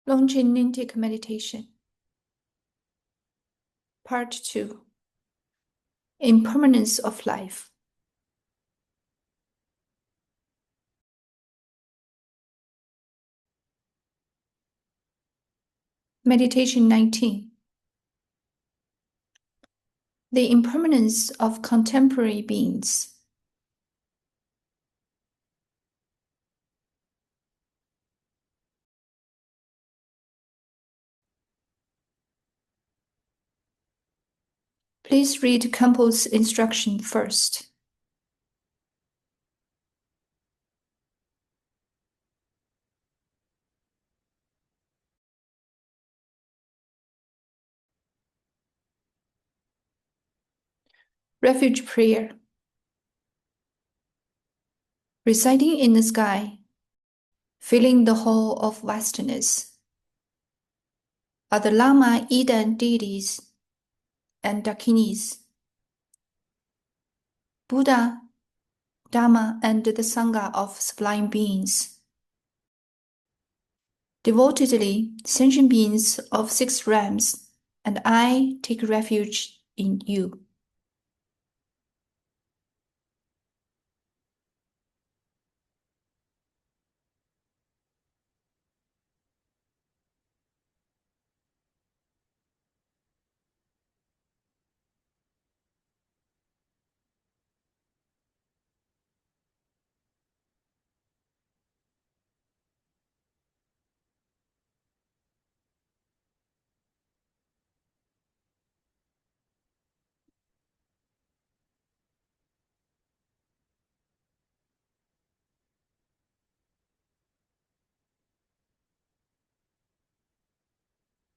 Longchen Nyingtik Meditation. Part 2. Impermanence of Life. Meditation 19. The impermanence of contemporary beings. Please read Campbell's instruction first. Refuge Prayer. Residing in the sky, filling the whole of vastness, are the Lama Edan deities and Dakinis, Buddha, Dharma, and the Sangha of sublime beings. Devotedly, sentient beings of 6 realms, and I take refuge in you.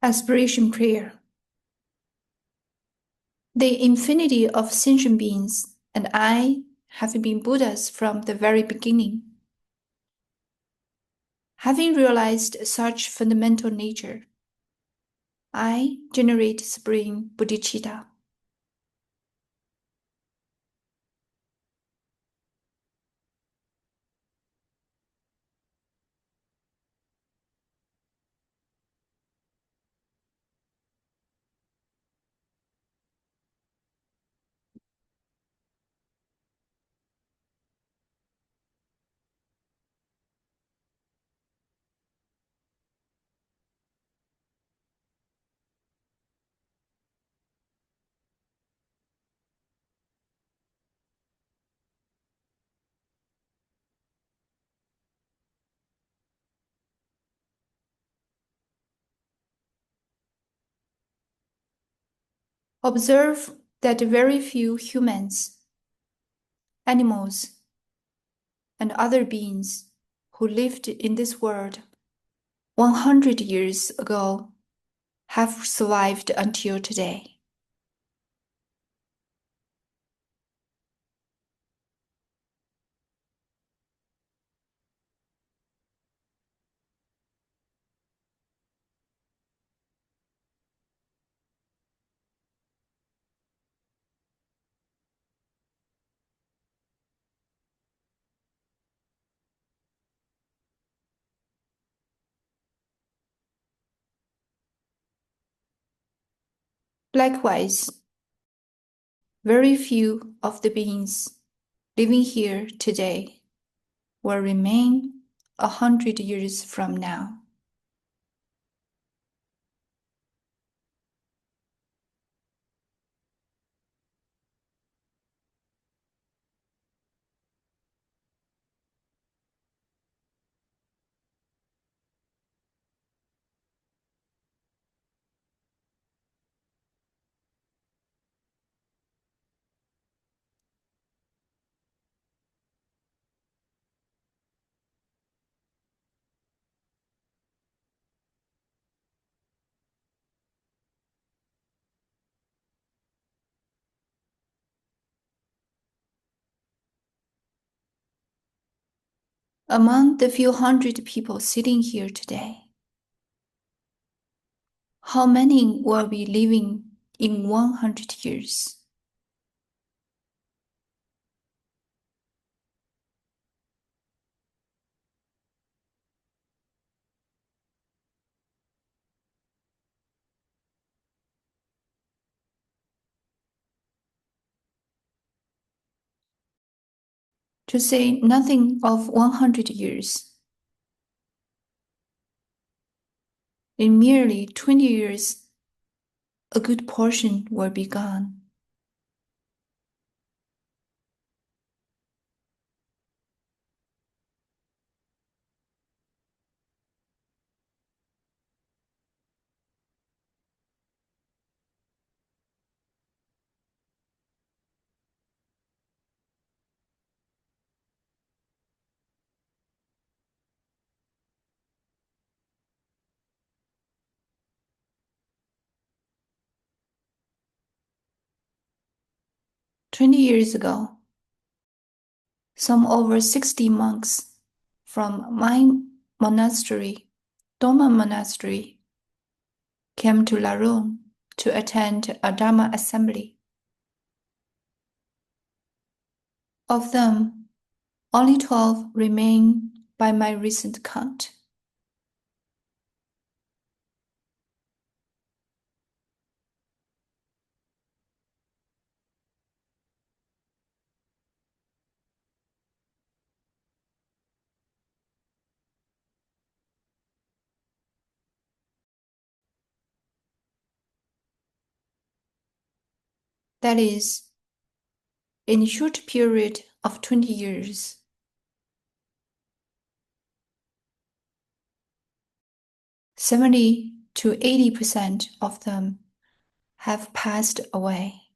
Aspiration Prayer. The infinity of sentient beings and I have been Buddhas from the very beginning. Having realized such fundamental nature, I generate supreme bodhicitta. Observe that very few humans, animals, and other beings who lived in this world 100 years ago have survived until today. Likewise, very few of the beings living here today will remain 100 years from now. Among the few hundred people sitting here today, how many will be living in 100 years? to say nothing of 100 years. In merely 20 years, a good portion will be gone. "20 years ago, some over 60 monks from my monastery, Doma Monastery, came to Larun to attend a Dharma assembly. Of them, only 12 remain by my recent count. That is, in a short period of 20 years, 70 to 80% of them have passed away.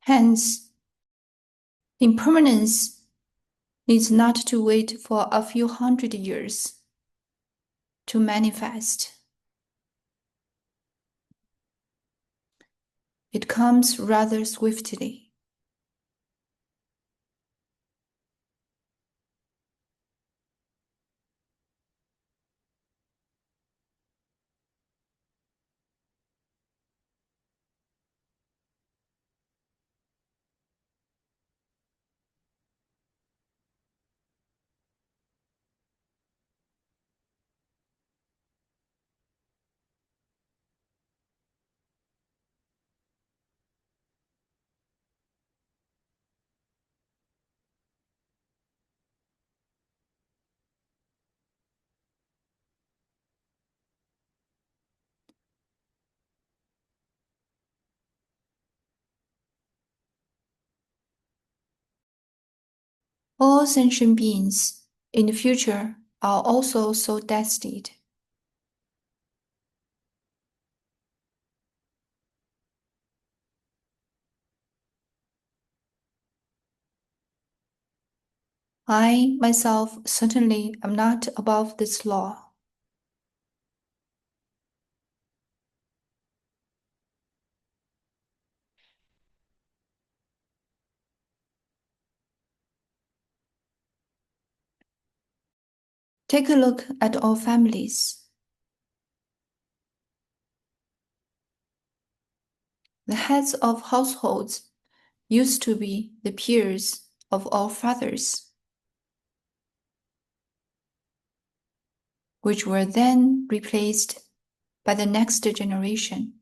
Hence, impermanence needs not to wait for a few hundred years to manifest. It comes rather swiftly. All sentient beings in the future are also so destined. I myself certainly am not above this law. Take a look at our families. The heads of households used to be the peers of our fathers, which were then replaced by the next generation,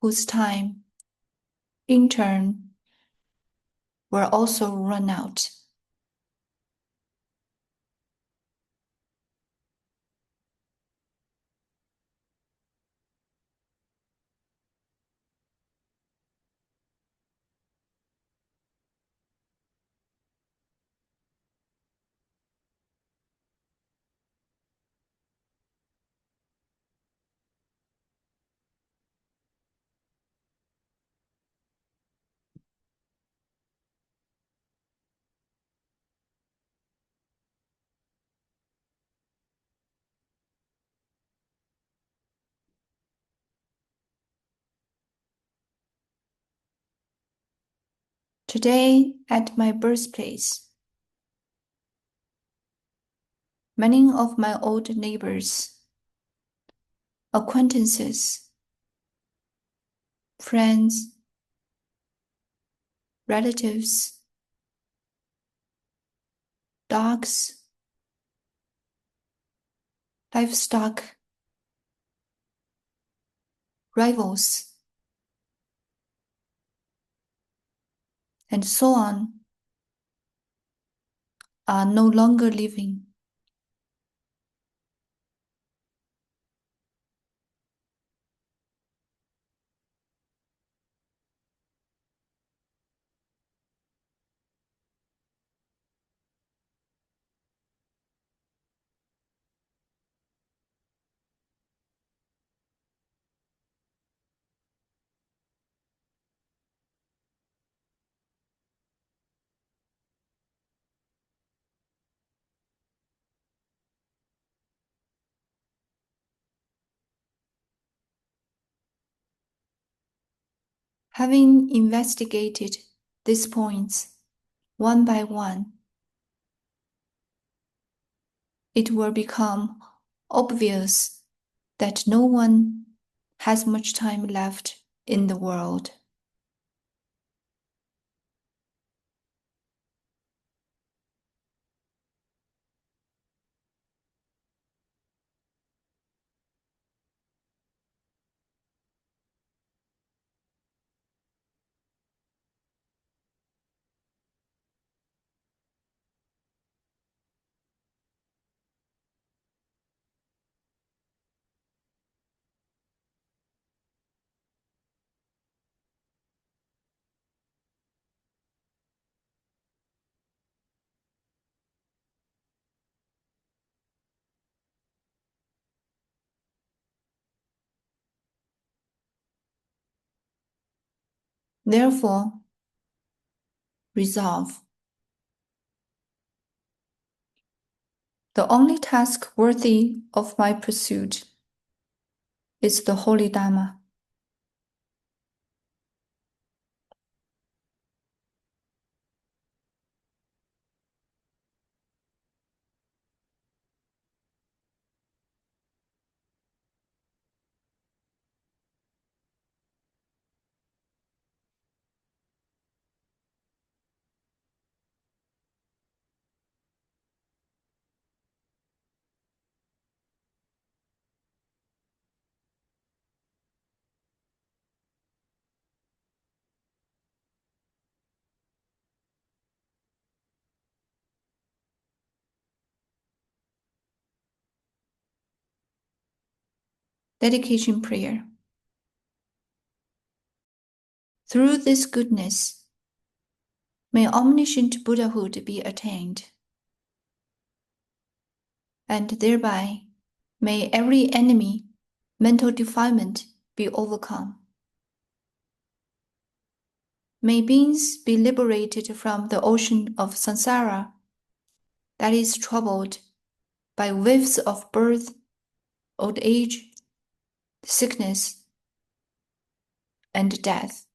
whose time, in turn, will also run out. Today, at my birthplace, many of my old neighbors, acquaintances, friends, relatives, dogs, livestock, rivals, and so on, are no longer living. Having investigated these points one by one, it will become obvious that no one has much time left in the world. Therefore, resolve. The only task worthy of my pursuit is the Holy Dharma. Dedication prayer. Through this goodness, may omniscient Buddhahood be attained, and thereby may every enemy, mental defilement be overcome. May beings be liberated from the ocean of samsara that is troubled by waves of birth, old age, sickness, and death.